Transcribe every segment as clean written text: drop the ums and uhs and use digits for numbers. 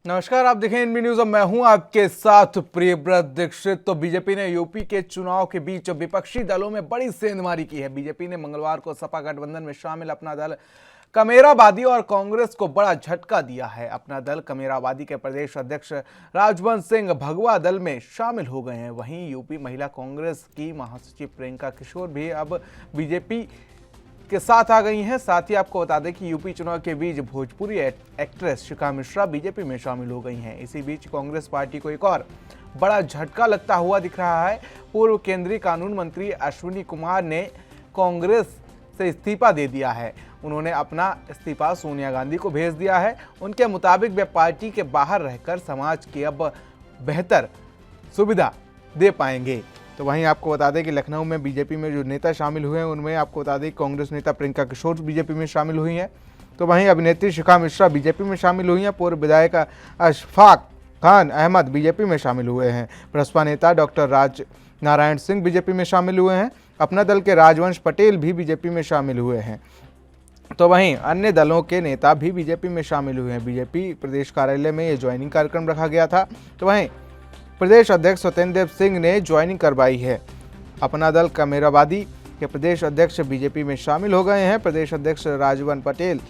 नमस्कार, आप देखें एनबी न्यूज और मैं हूं आपके साथ प्रियव्रत दीक्षित। तो बीजेपी ने यूपी के चुनाव के बीच विपक्षी दलों में बड़ी सेंधमारी की है। बीजेपी ने मंगलवार को सपा गठबंधन में शामिल अपना दल कमेरावादी और कांग्रेस को बड़ा झटका दिया है। अपना दल कमेरावादी के प्रदेश अध्यक्ष राजवंश सिंह भगवा दल में शामिल हो गए हैं। वहीं यूपी महिला कांग्रेस की महासचिव प्रियंका किशोर भी अब बीजेपी के साथ आ गई हैं। साथ ही आपको बता दें कि यूपी चुनाव के बीच भोजपुरी एक्ट्रेस शिखा मिश्रा बीजेपी में शामिल हो गई हैं। इसी बीच कांग्रेस पार्टी को एक और बड़ा झटका लगता हुआ दिख रहा है। पूर्व केंद्रीय कानून मंत्री अश्विनी कुमार ने कांग्रेस से इस्तीफा दे दिया है। उन्होंने अपना इस्तीफा सोनिया गांधी को भेज दिया है। उनके मुताबिक वे पार्टी के बाहर रहकर समाज की अब बेहतर सुविधा दे पाएंगे। तो वहीं आपको बता दें कि लखनऊ में बीजेपी में जो नेता शामिल हुए हैं उनमें आपको बता दें कांग्रेस नेता प्रियंका किशोर बीजेपी में शामिल हुई हैं। तो वहीं अभिनेत्री शिखा मिश्रा बीजेपी में शामिल हुई हैं। पूर्व विधायक अशफाक खान अहमद बीजेपी में शामिल हुए हैं। बसपा नेता डॉक्टर राज नारायण सिंह बीजेपी में शामिल हुए हैं। अपना दल के राजवंश पटेल भी बीजेपी में शामिल हुए हैं। तो वहीं अन्य दलों के नेता भी बीजेपी में शामिल हुए हैं। बीजेपी प्रदेश कार्यालय में ये ज्वाइनिंग कार्यक्रम रखा गया था। तो वहीं प्रदेश अध्यक्ष सत्येंद्र देव सिंह ने ज्वाइनिंग करवाई है। अपना दल कमेरावादी के प्रदेश अध्यक्ष बीजेपी में शामिल हो गए हैं। प्रदेश अध्यक्ष राजवन पटेल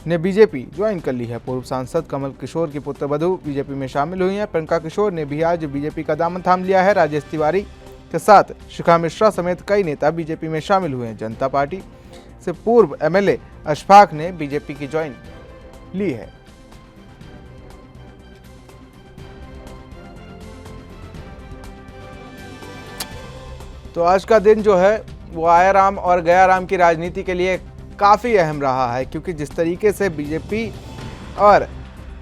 ने बीजेपी ज्वाइन कर ली है। पूर्व सांसद कमल किशोर की पुत्रवधू बीजेपी में शामिल हुई हैं। प्रियंका किशोर ने भी आज बीजेपी का दामन थाम लिया है। राजेश तिवारी के साथ शिखा मिश्रा समेत कई नेता बीजेपी में शामिल हुए हैं। जनता पार्टी से पूर्व एमएलए अशफाक ने बीजेपी की ज्वाइन ली है। तो आज का दिन जो है वो आया राम और गया राम की राजनीति के लिए काफ़ी अहम रहा है, क्योंकि जिस तरीके से बीजेपी और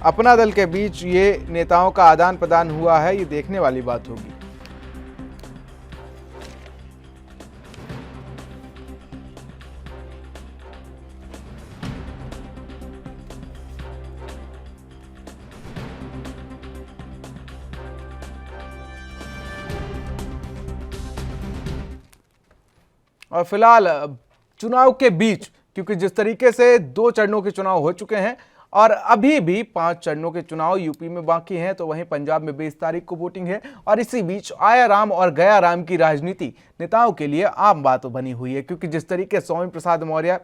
अपना दल के बीच ये नेताओं का आदान प्रदान हुआ है, ये देखने वाली बात होगी। और फिलहाल चुनाव के बीच, क्योंकि जिस तरीके से 2 चरणों के चुनाव हो चुके हैं और अभी भी 5 चरणों के चुनाव यूपी में बाकी हैं, तो वहीं पंजाब में 20 तारीख को वोटिंग है। और इसी बीच आया राम और गया राम की राजनीति नेताओं के लिए आम बात बनी हुई है, क्योंकि जिस तरीके से स्वामी प्रसाद मौर्य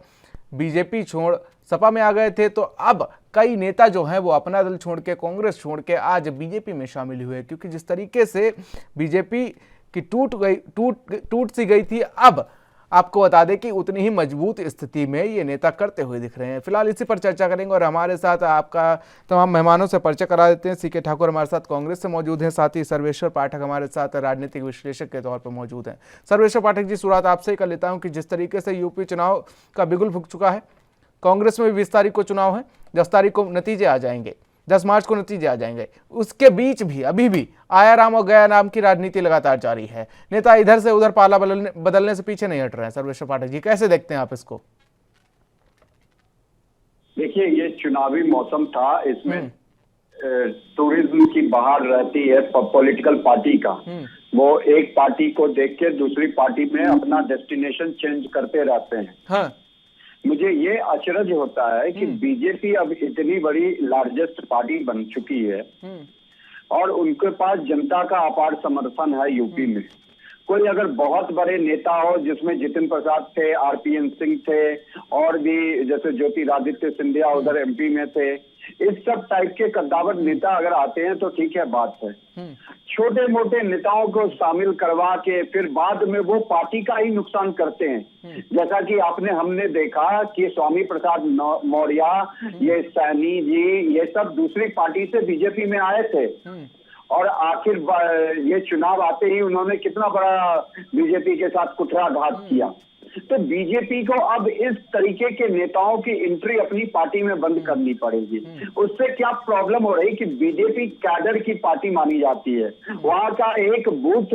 बीजेपी छोड़ सपा में आ गए थे, तो अब कई नेता जो हैं वो अपना दल छोड़ के, कांग्रेस छोड़ के आज बीजेपी में शामिल हुए। क्योंकि जिस तरीके से बीजेपी की टूट सी गई थी, अब आपको बता दें कि उतनी ही मजबूत स्थिति में ये नेता करते हुए दिख रहे हैं। फिलहाल इसी पर चर्चा करेंगे और हमारे साथ आपका तमाम मेहमानों से परिचय करा देते हैं। सीके ठाकुर हमारे साथ कांग्रेस से मौजूद हैं, साथ ही सर्वेश्वर पाठक हमारे साथ राजनीतिक विश्लेषक के तौर पर मौजूद हैं। सर्वेश्वर पाठक जी, शुरुआत आपसे ही कर लेता हूं कि जिस तरीके से यूपी चुनाव का बिगुल फूंक चुका है, कांग्रेस में भी 20 तारीख को चुनाव है, 10 तारीख को नतीजे आ जाएंगे, 10 मार्च को नतीजे आ जाएंगे, उसके बीच भी अभी भी आया राम और गया राम की राजनीति लगातार जारी है। नेता इधर से उधर पाला बदलने से पीछे नहीं हट रहे हैं। सर्वेश्वर पाठक जी, कैसे देखते हैं आप इसको? देखिए, ये चुनावी मौसम था, इसमें टूरिज्म की बहार रहती है पॉलिटिकल पार्टी का। वो एक पार्टी को देख के दूसरी पार्टी में अपना डेस्टिनेशन चेंज करते रहते हैं। हाँ। मुझे ये अचरज होता है कि बीजेपी अब इतनी बड़ी लार्जेस्ट पार्टी बन चुकी है और उनके पास जनता का अपार समर्थन है यूपी में। कोई अगर बहुत बड़े नेता हो, जिसमें जितिन प्रसाद थे, आरपीएन सिंह थे, और भी जैसे ज्योतिरादित्य सिंधिया उधर एमपी में थे, इस सब टाइप के कद्दावर नेता अगर आते हैं तो ठीक है, बात है। छोटे मोटे नेताओं को शामिल करवा के फिर बाद में वो पार्टी का ही नुकसान करते हैं। जैसा कि हमने देखा कि स्वामी प्रसाद मौर्य, ये सैनी जी, ये सब दूसरी पार्टी से बीजेपी में आए थे और आखिर ये चुनाव आते ही उन्होंने कितना बड़ा बीजेपी के साथ कुठाराघात किया। तो बीजेपी को अब इस तरीके के नेताओं की एंट्री अपनी पार्टी में बंद करनी पड़ेगी। उससे क्या प्रॉब्लम हो रही कि बीजेपी कैडर की पार्टी मानी जाती है। वहां का एक बूथ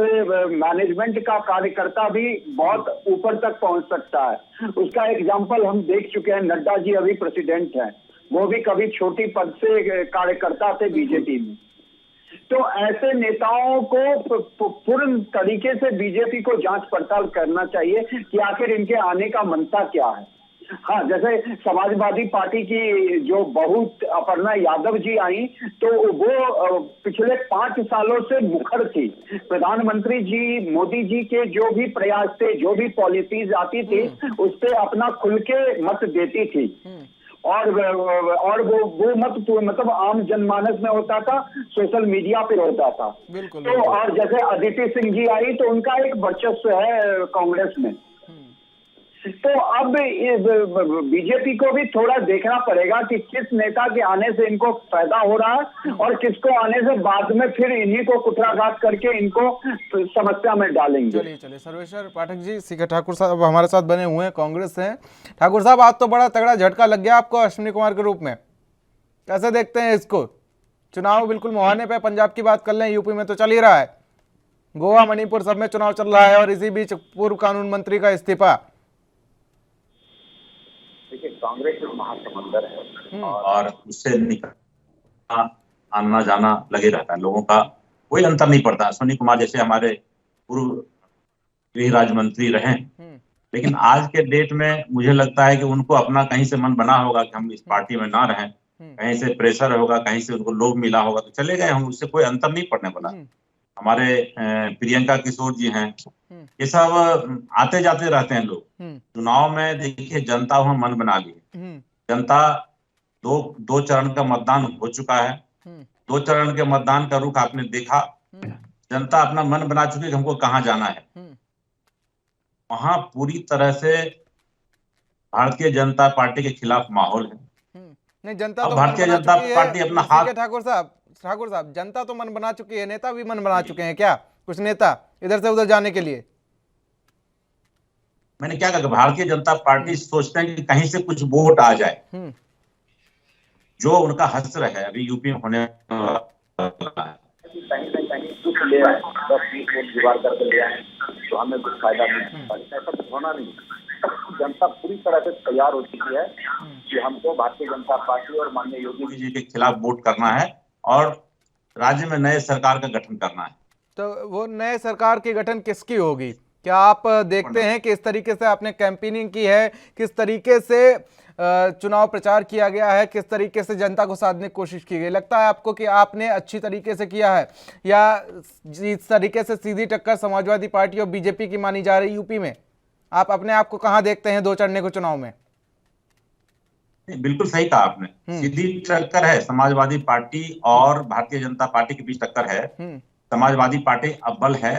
मैनेजमेंट का कार्यकर्ता भी बहुत ऊपर तक पहुंच सकता है। उसका एग्जाम्पल हम देख चुके हैं। नड्डा जी अभी प्रेसिडेंट हैं, वो भी कभी छोटी पद से कार्यकर्ता थे बीजेपी में। तो ऐसे नेताओं को पूर्ण तरीके से बीजेपी को जांच पड़ताल करना चाहिए कि आखिर इनके आने का मंशा क्या है। हाँ, जैसे समाजवादी पार्टी की जो बहुत अपर्णा यादव जी आई, तो वो पिछले 5 सालों से मुखर थी। प्रधानमंत्री जी मोदी जी के जो भी प्रयास थे, जो भी पॉलिसीज आती थी, उस पे अपना खुल के मत देती थी। और वो मत मतलब आम जनमानस में होता था, सोशल मीडिया पे होता था। बिल्कुल तो बिल्कुल। और जैसे अदिति सिंह जी आई, तो उनका एक वर्चस्व है कांग्रेस में। तो अब बीजेपी को भी थोड़ा देखना पड़ेगा कि किस नेता के आने से इनको फायदा हो रहा है और किसको आने से बाद में फिर इन्हीं को कुठाराघात करके इनको समस्या में डालेंगे। चलिए चलिए, सर्वेश्वर पाठक जी, सीके ठाकुर साहब हमारे साथ बने हुए हैं, कांग्रेस से हैं। ठाकुर साहब, आज तो बड़ा तगड़ा झटका लग गया आपको अश्विनी कुमार के रूप में, कैसे देखते हैं इसको? चुनाव बिल्कुल मुहाने पे, पंजाब की बात कर लें, यूपी में तो चल ही रहा है, गोवा मणिपुर सब में चुनाव चल रहा है, और इसी बीच पूर्व कानून मंत्री का इस्तीफा। देखिए, कांग्रेस एक महासमुंदर है और उससे निकलना आना जाना लगे रहता है, लोगों का कोई अंतर नहीं पड़ता। अश्विनी कुमार जैसे हमारे पूर्व गृह राज्य मंत्री रहे, लेकिन आज के डेट में मुझे लगता है कि उनको अपना कहीं से मन बना होगा कि हम इस पार्टी में ना रहें, कहीं से प्रेशर होगा, कहीं से उनको लोभ मिला होगा, तो चले गए हम, उससे कोई अंतर नहीं पड़ने वाला। हमारे प्रियंका किशोर जी हैं, ये सब आते जाते रहते हैं लोग। चुनाव में देखिए, जनता वहां मन बना ली है। जनता दो चरण का मतदान हो चुका है, 2 चरण के मतदान का रुख आपने देखा। जनता अपना मन बना चुकी है कि हमको कहाँ जाना है। वहां पूरी तरह से भारतीय जनता पार्टी के खिलाफ माहौल है। नहीं, जनता अब तो भारतीय जनता पार्टी अपना हाथ, ठाकुर साहब, जनता तो मन बना चुकी है, नेता भी मन बना चुके हैं क्या कुछ नेता इधर से उधर जाने के लिए? मैंने क्या कहा, भारतीय जनता पार्टी सोचते हैं कि कहीं से कुछ वोट आ जाए, जो उनका हश्र है अभी यूपी में होने वाला है। कहीं ना कहीं कुछ ले आए, 10-20 वोट जुगाड़ करके ले आए तो हमें कुछ फायदा नहीं, ऐसा कुछ होना नहीं। जनता पूरी तरह से तैयार हो चुकी है कि हमको भारतीय जनता पार्टी और माननीय योगी जी के खिलाफ वोट करना है और राज्य में नए सरकार का गठन करना है। तो वो नए सरकार की गठन किसकी होगी? क्या आप देखते हैं कि इस तरीके से आपने कैंपेनिंग की है, किस तरीके से चुनाव प्रचार किया गया है, किस तरीके से जनता को साधने की कोशिश की गई, लगता है आपको कि आपने अच्छी तरीके से किया है, या इस तरीके से सीधी टक्कर समाजवादी पार्टी और बीजेपी की मानी जा रही यूपी में? आप अपने आप को कहां देखते हैं 2 चढ़ने को चुनाव में? बिल्कुल सही कहा आपने, सीधी टक्कर है, समाजवादी पार्टी और भारतीय जनता पार्टी के बीच टक्कर है। समाजवादी पार्टी अव्वल है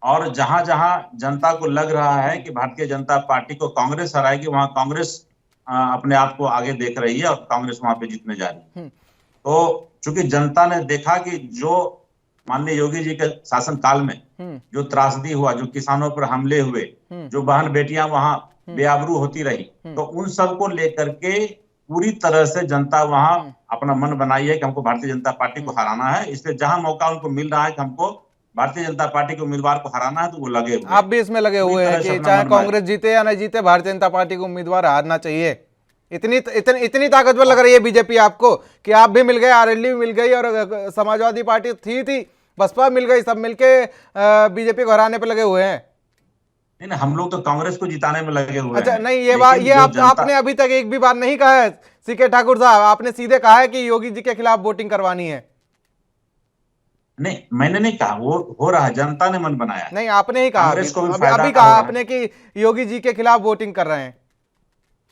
और जहां जहां जनता को लग रहा है कि भारतीय जनता पार्टी को कांग्रेस हराएगी, वहां कांग्रेस अपने आप को आगे देख रही है और कांग्रेस वहां पे जीतने जा रही है। तो चूंकि जनता ने देखा कि जो माननीय योगी जी के शासन काल में जो त्रासदी हुआ, जो किसानों पर हमले हुए, जो बहन बेटियां वहां बेआबरू होती रही, तो उन सब को लेकर के पूरी तरह से जनता वहां अपना मन बनाई है कि हमको भारतीय जनता पार्टी को हराना है। इसलिए जहां मौका उनको मिल रहा है कि हमको भारतीय जनता पार्टी के उम्मीदवार को हराना है, तो वो लगे हुए। आप भी इसमें लगे हुए हैं कि चाहे कांग्रेस जीते या नहीं जीते, भारतीय जनता पार्टी को उम्मीदवार हारना चाहिए। इतनी ताकतवर लग रही है बीजेपी आपको कि आप भी मिल गए, आरएलडी भी मिल गई, और समाजवादी पार्टी थी बसपा मिल गई, सब मिलके बीजेपी को हराने पे लगे हुए हैं। नहीं, हम लोग तो कांग्रेस को जिताने में लगे हुए हैं। अच्छा, नहीं, ये बात आपने अभी तक एक भी बार नहीं कहा है सीके ठाकुर साहब, आपने सीधे कहा है कि योगी जी के खिलाफ वोटिंग करवानी है। नहीं, मैंने नहीं कहा, वो हो रहा है, जनता ने मन बनाया। नहीं, आपने ही कहा, अभी कहा आपने कि योगी जी के खिलाफ वोटिंग कर रहे हैं।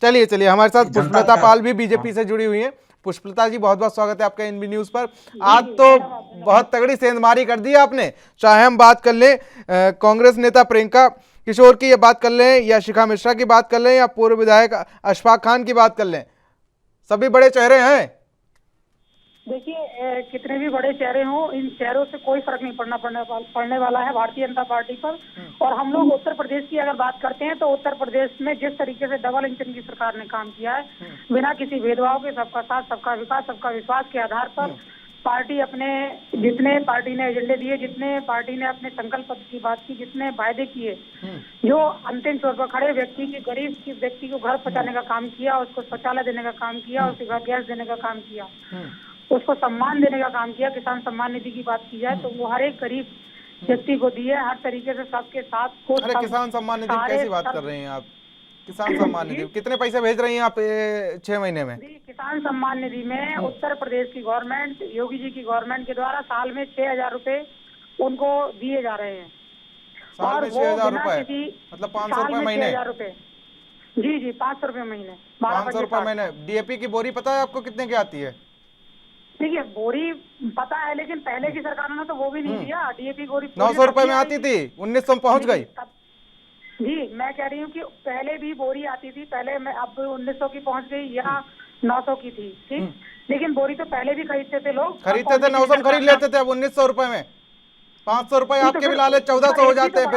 चलिए, हमारे साथ पुष्पलता पाल भी बीजेपी से जुड़ी हुई है। पुष्पलता जी, बहुत बहुत स्वागत है आपका इन बी न्यूज पर। आज तो बहुत तगड़ी सेंधमारी कर दी आपने, चाहे हम बात कर लें कांग्रेस नेता प्रियंका किशोर की, ये बात कर लें, या शिखा मिश्रा की बात कर लें, या पूर्व विधायक अशफाक खान की बात कर लें, सभी बड़े चेहरे हैं। देखिए, कितने भी बड़े चेहरे हों, इन चेहरों से कोई फर्क नहीं पड़ने वाला है भारतीय जनता पार्टी पर। और हम लोग उत्तर प्रदेश की अगर बात करते हैं तो उत्तर प्रदेश में जिस तरीके से डबल इंजन की सरकार ने काम किया है, बिना किसी भेदभाव के, सबका साथ, सबका विकास, सबका विश्वास के आधार पर पार्टी अपने जितने पार्टी ने एजेंडे दिए, जितने पार्टी ने अपने संकल्प पत्र की बात की, जितने वायदे किए, जो अंतिम तौर पर खड़े व्यक्ति की, गरीब की व्यक्ति को घर पहुंचाने का काम किया, उसको शौचालय देने का काम किया, उसके घर गैस देने का काम किया, उसको सम्मान देने का काम किया। किसान सम्मान निधि की बात की जाए तो वो हर एक गरीब व्यक्ति को दिए, हर तरीके से सबके साथ। अरे, किसान सम्मान निधि कैसी बात कर रहे हैं आप? किसान सम्मान निधि कितने पैसे भेज रही हैं आप 6 महीने में? जी, किसान सम्मान निधि में उत्तर प्रदेश की गवर्नमेंट, योगी जी की गवर्नमेंट के द्वारा साल में 6,000 रुपए उनको दिए जा रहे हैं। साल में 6,000 रुपए, मतलब 500 रुपए महीने? 6,000 रुपए, जी जी, 500 रुपए महीने, 500 रुपए महीने। डीएपी की बोरी पता है आपको कितने की आती है? देखिए, बोरी पता है, लेकिन पहले की सरकारों ने तो वो भी नहीं दिया। डीएपी बोरी 900 रुपए में आती थी, 1900 में पहुंच गई। जी, मैं कह रही हूँ कि पहले भी बोरी आती थी, पहले मैं अब 1900 की पहुंच गई या 900 की थी, ठीक। लेकिन बोरी तो पहले भी खरीदते थे लोग, खरीदते थे, 900 में खरीद लेते थे। अब 1900 रुपए में 500 रुपए आपके भी लाले 1400 हो जाते हैं,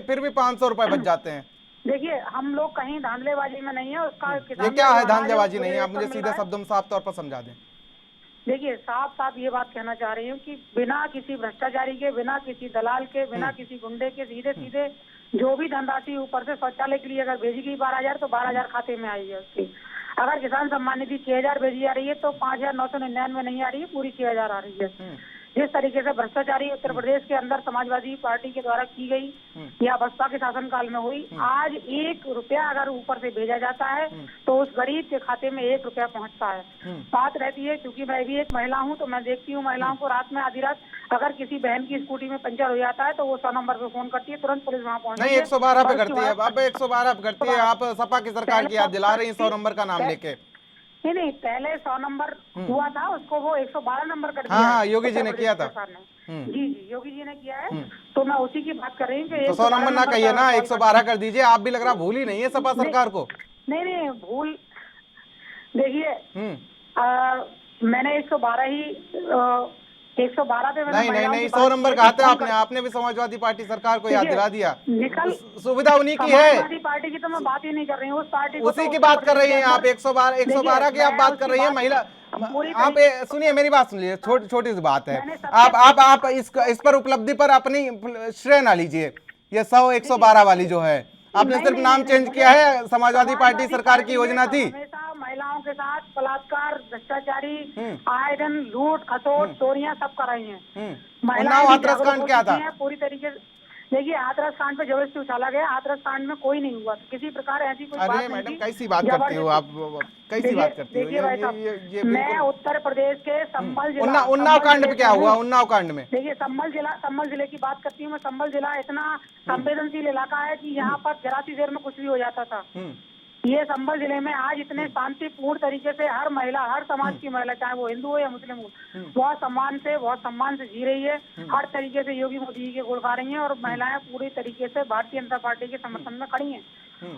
फिर भी 500 रुपए बच जाते हैं। देखिए, हम लोग कहीं धांधलेबाजी में नहीं है उसका। ये क्या है धांधलेबाजी? नहीं है, आप मुझे सीधे शब्दों में साफ तौर पर समझा दें। देखिए, साफ साफ ये बात कहना चाह रही हूँ कि बिना किसी भ्रष्टाचारी के, बिना किसी दलाल के, बिना किसी गुंडे के, सीधे सीधे जो भी धनराशि ऊपर से शौचालय के लिए अगर भेजी गई 12,000 तो 12,000 खाते में आई है उसकी। अगर किसान सम्मान निधि 6,000 भेजी जा रही है तो 5,999 नहीं आ रही है, पूरी 6,000 आ रही है। जिस तरीके से भ्रष्टाचारी उत्तर प्रदेश के अंदर समाजवादी पार्टी के द्वारा की गई या बसपा के शासनकाल में हुई, आज 1 रुपया अगर ऊपर से भेजा जाता है तो उस गरीब के खाते में 1 रुपया पहुंचता है। बात रहती है, क्योंकि मैं भी एक महिला हूं तो मैं देखती हूं महिलाओं को रात में, आधी रात अगर किसी बहन की स्कूटी में पंचर हो जाता है तो वो 100 नंबर पे फोन करती है, तुरंत पुलिस वहां पहुंचती है। नहीं, 112 पे करती है। अब 112 पे करती है। आप सपा की सरकार की याद दिला रही है 100 नंबर का नाम लेके। नहीं, पहले 100 नंबर हुआ था, उसको वो 112 नंबर कर दिया। हाँ, योगी जी ने किया था। जी जी, योगी जी ने किया है, तो मैं उसी की बात कर रही हूँ कि तो 100 नंबर ना कहिए ना, 112 कर दीजिए। आप भी लग रहा भूल ही नहीं है सपा सरकार को। नहीं, भूल, देखिए मैंने 112 ही 112 पे नहीं 100 नंबर कहा था आपने भी समाजवादी पार्टी सरकार को याद दिला दिया। सुविधा उन्हीं की है। समाजवादी पार्टी की तो मैं बात ही नहीं कर रही हूँ, उस पार्टी उसी की बात कर रही हैं आप। 112 की आप बात कर रही हैं। महिला, आप सुनिए मेरी बात सुनिए, छोटी सी बात है। आप इस पर उपलब्धि पर अपनी श्रेय ना लीजिए। ये 100-112 वाली जो है, आपने सिर्फ नाम चेंज किया है। समाजवादी पार्टी सरकार की योजना थी। महिलाओं के साथ बलात्कार, भ्रष्टाचारी, आए दिन लूट खसोट, चोरियां सब कर रही हैं। उन्नाव हाथरस कांड क्या था? पूरी तरीके से देखिए, हाथरस कांड पे जबरदस्ती उछाला गया। हाथरस कांड में कोई नहीं हुआ, किसी प्रकार ऐसी कोई बात नहीं। अरे मैडम, कैसी बात करती हो आप? कैसी बात करती हो? देखिए भाई साहब, मैं उत्तर प्रदेश के संभल जिला, उन्नाव कांड में क्या हुआ? उन्नाव कांड में देखिए, संभल जिले की बात करती हूँ मैं। संभल जिला इतना संवेदनशील इलाका है कि यहाँ पर जरा सी देर में कुछ भी हो जाता था। ये संभल जिले में आज इतने शांतिपूर्ण तरीके से हर महिला, हर समाज की महिला, चाहे वो हिंदू हो या मुस्लिम हो, बहुत सम्मान से जी रही है। हर तरीके से योगी मोदी जी के गुण गा रही हैं और महिलाएं पूरी तरीके से भारतीय जनता पार्टी के समर्थन में खड़ी हैं।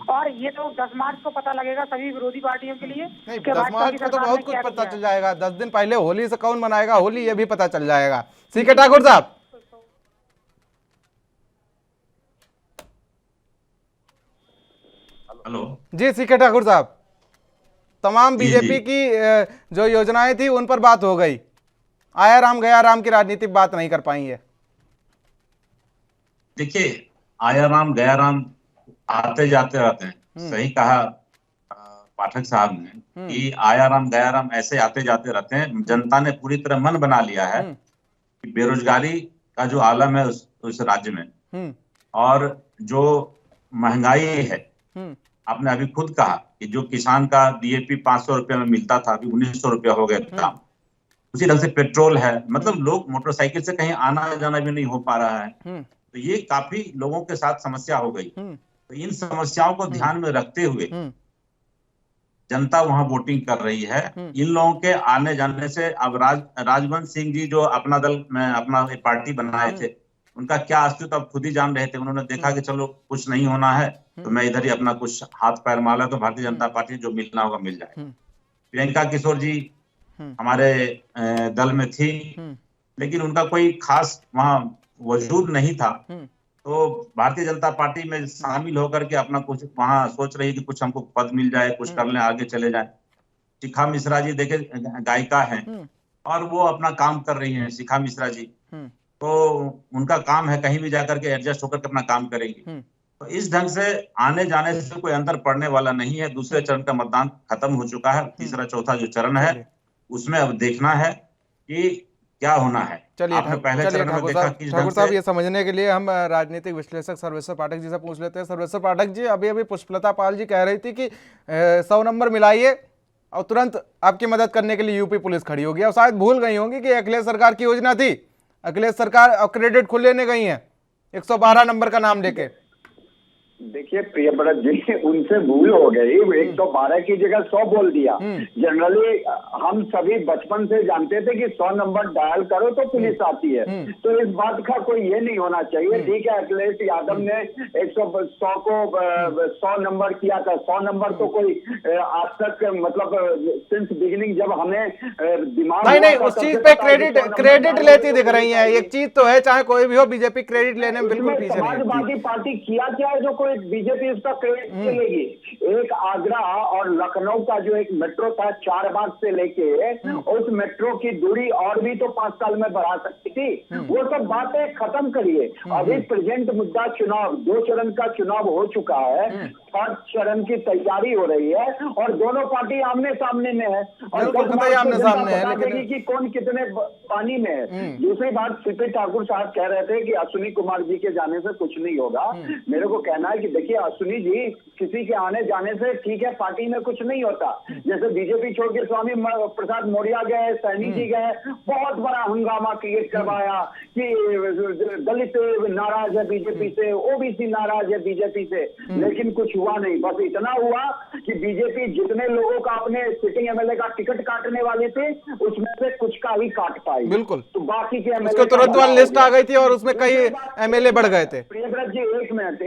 और ये तो 10 मार्च को पता लगेगा सभी विरोधी पार्टियों के लिए। 10 मार्च को तो बहुत कुछ पता चल जाएगा। 10 दिन पहले होली से कौन मनाएगा होली, ये भी पता चल जाएगा। सीके ठाकुर साहब, हेलो जी। सीके ठाकुर साहब, तमाम बीजेपी की जो योजनाएं थी उन पर बात हो गई। आया राम गया राम की राजनीतिक बात नहीं कर पाई है। देखिए, आया राम गया राम आते जाते रहते हैं। सही कहा पाठक साहब ने कि आया राम गया राम ऐसे आते जाते रहते हैं। जनता ने पूरी तरह मन बना लिया है कि बेरोजगारी का जो आलम है उस राज्य में, और जो महंगाई है, आपने अभी खुद कहा कि जो किसान का डीएपी 500 रुपये में मिलता था, अभी 1900 रुपया हो गया था। उसी ढंग से पेट्रोल है, मतलब लोग मोटरसाइकिल से कहीं आना जाना भी नहीं हो पा रहा है। तो ये काफी लोगों के साथ समस्या हो गई। तो इन समस्याओं को ध्यान में रखते हुए जनता वहां वोटिंग कर रही है। इन लोगों के आने जाने से अब राजवंश सिंह जी जो अपना दल में अपना पार्टी बनाए थे, उनका क्या अस्तित्व अब खुद ही जान रहे थे। उन्होंने देखा कि चलो कुछ नहीं होना है तो मैं इधर ही अपना कुछ हाथ पैर माला तो भारतीय जनता पार्टी जो मिलना होगा मिल जाए। प्रियंका किशोर जी हमारे दल में थी, लेकिन उनका कोई खास वहां वजूद नहीं था। तो भारतीय जनता पार्टी में शामिल होकर के अपना कुछ वहां सोच रही कि कुछ हमको पद मिल जाए, कुछ कर लें, आगे चले जाए। शिखा मिश्रा जी देखे गायिका हैं और वो अपना काम कर रही हैं। शिखा मिश्रा जी तो उनका काम है कहीं भी जाकर के एडजस्ट होकर के अपना काम करेंगी। तो इस ढंग से आने जाने से कोई अंतर पड़ने वाला नहीं है। दूसरे चरण का मतदान खत्म हो चुका है। तीसरा चौथा जो चरण है उसमें अब देखना है कि क्या होना है। चलिए आपने पहले चरण में ठाकुर देखा साहब, किस ठाकुर ढंग साहब, से ये समझने के लिए हम राजनीतिक विश्लेषक सर्वेश्वर पाठक जी से पूछ लेते हैं। सर्वेश्वर पाठक जी, अभी अभी पुष्पलता पाल जी कह रही थी कि 100 नंबर मिलाइए और तुरंत आपकी मदद करने के लिए यूपी पुलिस खड़ी होगी। और शायद भूल गई होंगी कि अखिलेश सरकार की योजना थी, अखिलेश सरकार क्रेडिट खुद लेने गई है 112 नंबर का नाम लेके। देखिए प्रियव्रत जी, उनसे भूल हो गई, 112 की जगह 100 बोल दिया। जनरली हम सभी बचपन से जानते थे कि 100 नंबर डायल करो तो पुलिस आती है, तो इस बात का कोई ये नहीं होना चाहिए। ठीक है, अखिलेश यादव ने 100 को 100 नंबर किया था। 100 नंबर तो कोई आज तक, मतलब सिंस बिगिनिंग जब हमें दिमाग नहीं, उस चीज पे क्रेडिट लेती दिख रही है। एक चीज तो है, चाहे कोई भी हो, बीजेपी क्रेडिट लेने में बिल्कुल पीछे नहीं। समाजवादी पार्टी किया क्या है जो कोई बीजेपी इसका क्रेडिट मिलेगी? एक आगरा और लखनऊ का जो एक मेट्रो था 4 बाग से लेके, उस मेट्रो की दूरी और भी तो 5 साल में बढ़ा सकती थी। वो सब बातें खत्म करिए। अभी प्रेजेंट मुद्दा चुनाव, 2 चरण का चुनाव हो चुका है, 3rd चरण की तैयारी हो रही है और दोनों पार्टी आमने सामने में है और आमने सामने है, लेकिन कि कौन कितने पानी में है। दूसरी बात, सीपी ठाकुर साहब कह रहे थे कि अश्विनी कुमार जी के जाने से कुछ नहीं होगा। मेरे को कहना है कि देखिए अश्विनी जी किसी के आने जाने से ठीक है, पार्टी में कुछ नहीं होता। जैसे बीजेपी छोड़ के स्वामी प्रसाद मौर्य गए, सैनी जी गए, बहुत बड़ा हंगामा क्रिएट करवाया कि दलित नाराज है बीजेपी से, ओबीसी नाराज है बीजेपी से, लेकिन कुछ हुआ नहीं। बस इतना हुआ कि बीजेपी जितने लोगों का अपने सिटिंग एमएलए का टिकट काटने वाले थे उसमें से कुछ का ही काट पाई। बिल्कुल, तो बाकी के उसको तुरंत वाली लिस्ट आ गई थी और उसमें कई एमएलए बढ़ गए थे। प्रियव्रत जी एक मिनट,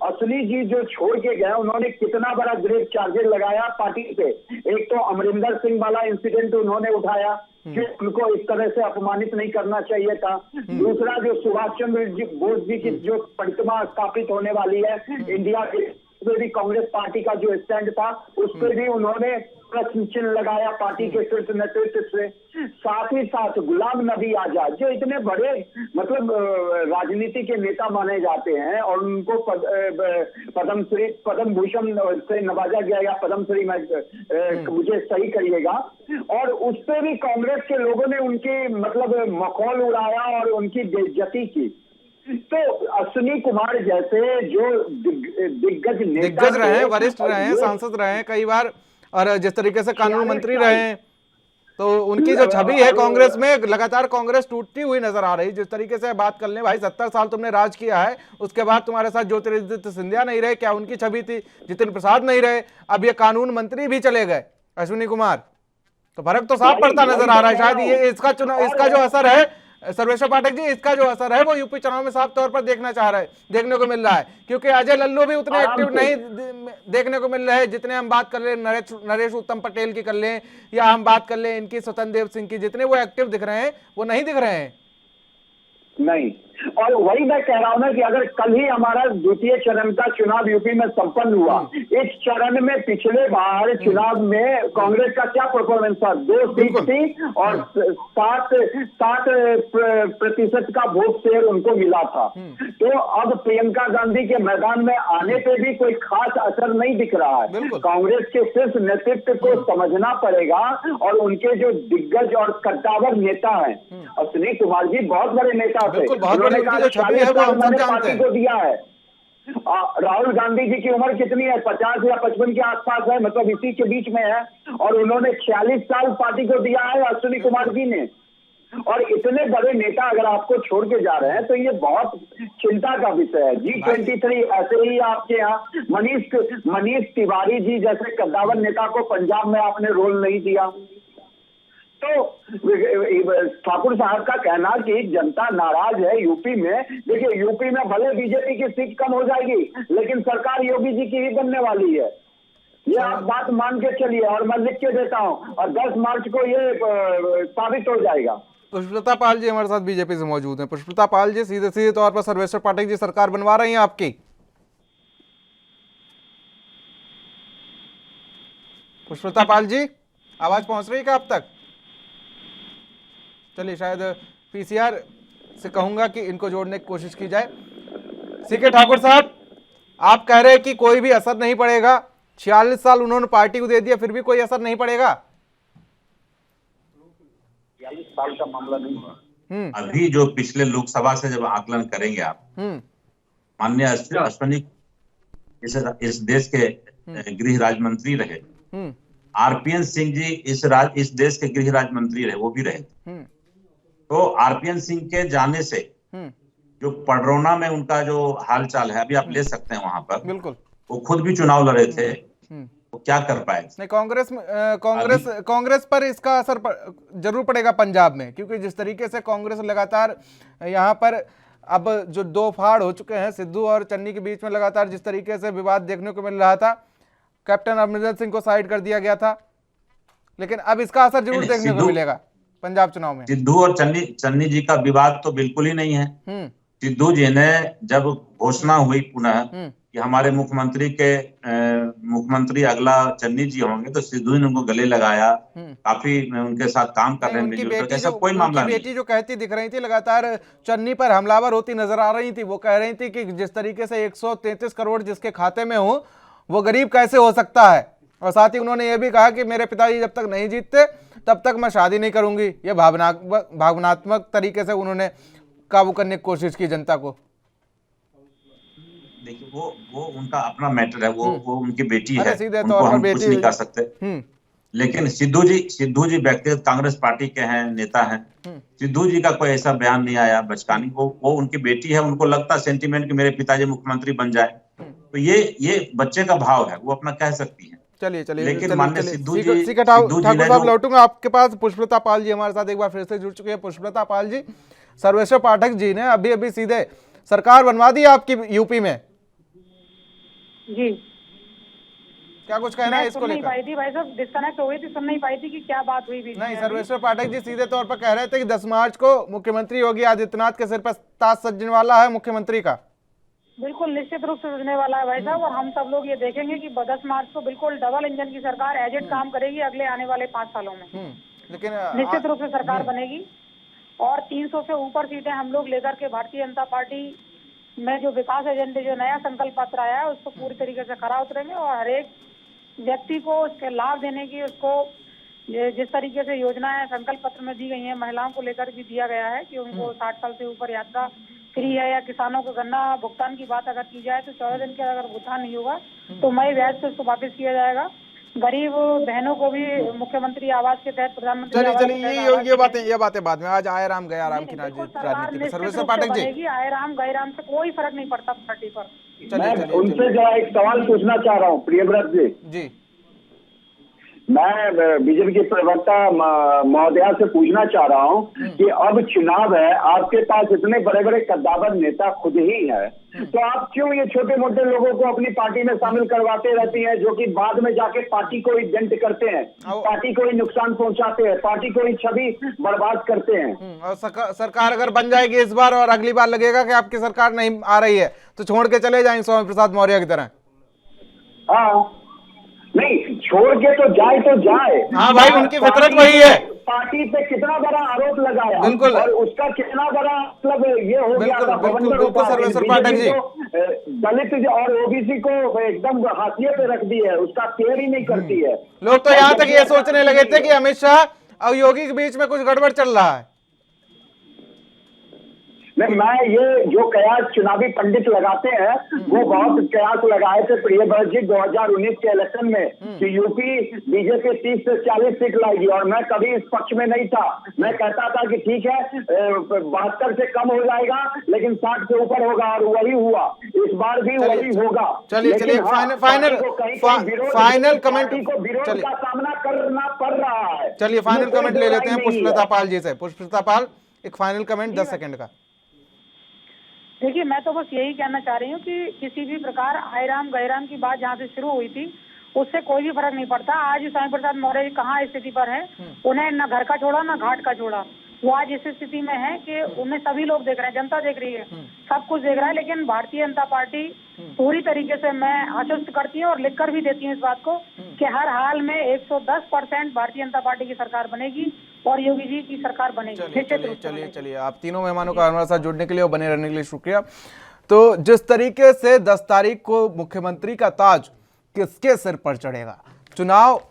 असली जी जो छोड़ के गए उन्होंने कितना बड़ा ग्रेट चार्जेस लगाया पार्टी पे। एक तो अमरिंदर सिंह वाला इंसिडेंट उन्होंने उठाया कि उनको इस तरह से अपमानित नहीं करना चाहिए था। दूसरा, जो सुभाष चंद्र बोस जी की जो प्रतिमा स्थापित होने वाली है इंडिया के, भी कांग्रेस पार्टी का जो स्टैंड था उस पर भी उन्होंने प्रश्न चिन्ह लगाया पार्टी के शीर्ष नेतृत्व से। साथ ही साथ गुलाम नबी आजाद जो इतने बड़े मतलब राजनीति के नेता माने जाते हैं और उनको पद्म भूषण से नवाजा गया, या पद्मश्री में मुझे सही करिएगा, और उस पर भी कांग्रेस के लोगों ने उनकी मतलब मखौल उड़ाया और उनकी बेइज्जती की। तो अश्विनी कुमार जैसे जो दिग्गज रहे, वरिष्ठ रहे, सांसद रहे कई बार, और जिस तरीके से कानून मंत्री रहे, तो उनकी जो छवि है कांग्रेस में, लगातार कांग्रेस टूटती हुई नजर आ रही। जिस तरीके से बात कर लें, भाई 70 साल तुमने राज किया है, उसके बाद तुम्हारे साथ ज्योतिरादित्य सिंधिया नहीं रहे, क्या उनकी छवि थी? जितिन प्रसाद नहीं रहे, अब ये कानून मंत्री भी चले गए अश्विनी कुमार, तो फर्क तो साफ पड़ता नजर आ रहा है। शायद ये इसका जो असर है सर्वेश्वर पाठक जी, इसका जो असर है वो यूपी चुनाव में साफ तौर पर देखने को मिल रहा है, क्योंकि अजय लल्लू भी उतने एक्टिव नहीं देखने को मिल रहे हैं जितने हम बात कर ले नरेश उत्तम पटेल की कर लें, या हम बात कर लें इनकी स्वतंत्र देव सिंह की, जितने वो एक्टिव दिख रहे हैं वो नहीं दिख रहे हैं। नहीं, और वही मैं कह रहा हूं ना कि अगर कल ही हमारा 2य चरण का चुनाव यूपी में संपन्न हुआ, इस चरण में पिछले बार चुनाव में कांग्रेस का क्या परफॉर्मेंस था? 2 सीट थी और 7% का वोट शेयर उनको मिला था। तो अब प्रियंका गांधी के मैदान में आने पे भी कोई खास असर नहीं दिख रहा है। कांग्रेस के शीर्ष नेतृत्व को समझना पड़ेगा, और उनके जो दिग्गज और कद्दावर नेता हैं, अश्विनी कुमार जी बहुत बड़े नेता थे, उन्होंने पार्टी को दिया है। राहुल गांधी जी की उम्र कितनी है? 50 या 55 के आसपास है, मतलब इसी के बीच में है, और उन्होंने 46 साल पार्टी को दिया है अश्विनी कुमार जी ने। और इतने बड़े नेता अगर आपको छोड़ के जा रहे हैं तो ये बहुत चिंता का विषय है। G23 ऐसे ही आपके यहाँ मनीष तिवारी जी जैसे कद्दावर नेता को पंजाब में आपने रोल नहीं दिया। तो ठाकुर साहब का कहना कि जनता नाराज है यूपी में, देखिए यूपी में भले बीजेपी की सीट कम हो जाएगी, लेकिन सरकार योगी जी की ही बनने वाली है, ये आप बात मान के चलिए, और मैं लिख के देता हूं, और 10 मार्च को ये साबित हो जाएगा। पुष्पलता पाल जी हमारे साथ बीजेपी से मौजूद हैं। पुष्पलता पाल जी, सीधे तौर पर सर्वेश्वर पाठक जी सरकार बनवा रही हैं आपकी? पुष्पलता पाल जी, आवाज पहुंच रही है क्या आप तक? चलिए, शायद पीसीआर से कहूंगा कि इनको जोड़ने की कोशिश की जाए। सीके ठाकुर साहब, आप कह रहे हैं कि कोई भी असर नहीं पड़ेगा, 46 साल उन्होंने पार्टी को दे दिया, फिर भी कोई असर नहीं पड़ेगा? 40 साल का मामला नहीं है। अभी जो पिछले लोकसभा से जब आकलन करेंगे आप, माननीय अश्विनी इस देश के गृह राज्य मंत्री रहे, आरपीएन सिंह जी इस देश के गृह राज्य मंत्री रहे, वो भी रहे। तो आरपीएन सिंह के जाने से जो पडरौना में उनका जो हाल चाल है, अभी आप ले सकते हैं वहां पर, बिल्कुल वो खुद भी चुनाव लड़े थे, तो क्या कर पाए? नहीं, कांग्रेस पर इसका असर जरूर पड़ेगा पंजाब में, क्योंकि जिस तरीके से कांग्रेस लगातार यहाँ पर अब जो दो फाड़ हो चुके हैं, सिद्धू और चन्नी के बीच में लगातार जिस तरीके से विवाद देखने को मिल रहा था, कैप्टन अमरिंदर सिंह को साइड कर दिया गया था, लेकिन अब इसका असर जरूर देखने को मिलेगा पंजाब चुनाव में। सिद्धू और चन्नी जी का विवाद तो बिल्कुल ही नहीं है। सिद्धू जी ने जब घोषणा हुई पुनः कि हमारे मुख्यमंत्री अगला चन्नी जी होंगे, तो सिद्धू ने उनको गले लगाया, काफी उनके साथ काम कर रहे हैं मिलजुल कर, ऐसा कोई मामला नहीं। बेटी जो कहती दिख रही थी, लगातार चन्नी पर हमलावर होती नजर आ रही थी, वो कह रही थी कि जिस तरीके से 133 करोड़ जिसके खाते में हो, वो गरीब कैसे हो सकता है। और साथ ही उन्होंने ये भी कहा कि मेरे पिताजी जब तक नहीं जीतते तब तक मैं शादी नहीं करूंगी। ये भावनात्मक तरीके से उन्होंने काबू करने की कोशिश की जनता को। देखिए, वो उनका अपना मैटर है, वो उनकी बेटी है, सीधे उनको तौर पर हम कुछ नहीं कर सकते। लेकिन सिद्धू जी व्यक्तिगत कांग्रेस पार्टी के हैं, नेता हैं। सिद्धू जी का कोई ऐसा बयान नहीं आया बचकानी, वो उनकी बेटी है, उनको लगता सेंटिमेंट कि मेरे पिताजी मुख्यमंत्री बन जाए, तो ये बच्चे का भाव है, वो अपना कह सकती है। चलिए लेकिन माननीय सिद्धू जी ठाकुर साहब, लौटूंगा आपके पास। पुष्पलता पाल जी हमारे साथ एक बार फिर से जुड़ चुके हैं। पुष्पलता पाल जी, सर्वेश्वर पाठक जी ने अभी सीधे सरकार बनवा दी आपकी यूपी में जी, क्या कुछ कहना है इसको लेकर? भाई साहब डिस्कनेक्ट हो गई थी, सुन नहीं पाई थी कि क्या बात हुई बीच में। नहीं, सर्वेश्वर पाठक जी सीधे तौर पर कह रहे थे कि 10 मार्च को मुख्यमंत्री योगी आदित्यनाथ के सिर पर ताज सजने वाला है मुख्यमंत्री का। बिल्कुल निश्चित रूप से सजने वाला है भाई साहब, और हम सब लोग ये देखेंगे कि 10 मार्च को बिल्कुल डबल इंजन की सरकार एजेड काम करेगी अगले आने वाले 5 सालों में। लेकिन निश्चित रूप से सरकार बनेगी और 300 से ऊपर सीटें हम लोग लेकर के भारतीय जनता पार्टी में जो विकास एजेंडे, जो नया संकल्प पत्र आया है, उसको पूरी तरीके से खरा उतरेंगे और हर एक व्यक्ति को उसके लाभ देने की, उसको जिस तरीके से योजनाएं संकल्प पत्र में दी गई हैं, महिलाओं को लेकर भी दिया गया है कि उनको 60 साल से ऊपर यात्रा फ्री है, या किसानों को गन्ना भुगतान की बात अगर की जाए तो 14 दिन के अगर भुगतान नहीं होगा तो मई ब्याज से उसको वापस किया जाएगा। गरीब बहनों को भी मुख्यमंत्री आवास के तहत, प्रधानमंत्री ये बातें बाद में। आज आए राम गया राम की राजनीति। सर्वेश्वर पाठक जी, आए राम गए राम से कोई फर्क नहीं पड़ता पार्टी पर। मैं उनसे जरा एक सवाल पूछना चाह रहा हूँ, प्रियव्रत जी। मैं बीजेपी के प्रवक्ता महोदया से पूछना चाह रहा हूँ कि अब चुनाव है, आपके पास इतने बड़े बड़े कद्दावर नेता खुद ही है, तो आप क्यों ये छोटे मोटे लोगों को अपनी पार्टी में शामिल करवाते रहती हैं, जो कि बाद में जाके पार्टी को ही डेंट करते हैं, पार्टी को ही नुकसान पहुंचाते हैं, पार्टी को ही छवि बर्बाद करते हैं। और सरकार अगर बन जाएगी इस बार और अगली बार लगेगा कि आपकी सरकार नहीं आ रही है, तो छोड़ के चले जाएंगे स्वामी प्रसाद मौर्य की तरह। हाँ, नहीं छोड़ के तो जाए। हाँ भाई, उनकी फितरत वही है। पार्टी पे कितना बड़ा आरोप लगाया, बिल्कुल, और उसका कितना बड़ा मतलब ये हो गया था। बिल्कुल सर्वेश्वर पाठक जी, दलित और ओबीसी को एकदम हाशिए पे रख दी है, उसका केयर ही नहीं करती है। लोग तो यहाँ तक ये सोचने लगे थे कि अमित शाह और योगी के बीच में कुछ गड़बड़ चल रहा है। नहीं, मैं ये जो कयास चुनावी पंडित लगाते हैं, वो बहुत कयास लगाए थे प्रियव्रत जी 2019 के इलेक्शन में कि यूपी बीजेपी 30 से 40 सीट लाएगी, और मैं कभी इस पक्ष में नहीं था। मैं कहता था कि ठीक है 72 से कम हो जाएगा लेकिन 60 से ऊपर होगा, और वही हुआ। इस बार भी वही होगा। चलिए फाइनल कमेंट को विरोध का सामना करना पड़ रहा है। चलिए फाइनल कमेंट ले लेते हैं पुष्पलता पाल जी से। पुष्पलता पाल, एक फाइनल कमेंट 10 सेकंड का। देखिए, मैं तो बस यही कहना चाह रही हूँ कि किसी भी प्रकार आए राम गए राम की बात जहाँ से शुरू हुई थी, उससे कोई भी फर्क नहीं पड़ता। आज स्वामी प्रसाद मौर्य जी कहाँ स्थिति पर है, उन्हें न घर का छोड़ा न घाट का छोड़ा। वो आज इस स्थिति में है कि उन्हें सभी लोग देख रहे हैं, जनता देख रही है, सब कुछ देख रहा है। लेकिन भारतीय जनता पार्टी पूरी तरीके से मैं आश्वस्त करती हूँ और लिखकर भी देती हूँ इस बात को कि हर हाल में 110% भारतीय जनता पार्टी की सरकार बनेगी और योगी जी की सरकार बनेगी। चलिए आप तीनों मेहमानों का हमारे साथ जुड़ने के लिए और बने रहने के लिए शुक्रिया। तो जिस तरीके से 10 तारीख को मुख्यमंत्री का ताज किसके सिर पर चढ़ेगा, चुनाव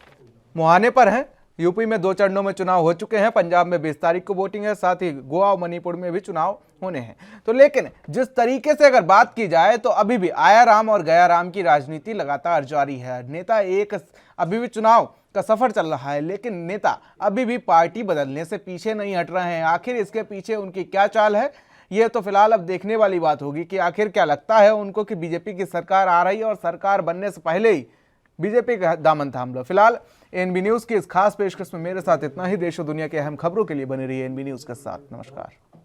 मुहाने पर है, यूपी में 2 चरणों में चुनाव हो चुके हैं। पंजाब में 20 तारीख को वोटिंग है, साथ ही गोवा और मणिपुर में भी चुनाव होने हैं। तो लेकिन जिस तरीके से अगर बात की जाए तो अभी भी आया राम और गया राम की राजनीति लगातार जारी है। नेता एक अभी भी चुनाव का सफर चल रहा है, लेकिन नेता अभी भी पार्टी बदलने से पीछे नहीं हट रहे हैं। आखिर इसके पीछे उनकी क्या चाल है, ये तो फिलहाल अब देखने वाली बात होगी कि आखिर क्या लगता है उनको कि बीजेपी की सरकार आ रही है और सरकार बनने से पहले ही बीजेपी का दामन थाम लो। फिलहाल एनबी न्यूज की इस खास पेशकश में मेरे साथ इतना ही। देश और दुनिया के अहम खबरों के लिए बने रहिए एनबी न्यूज के साथ। नमस्कार।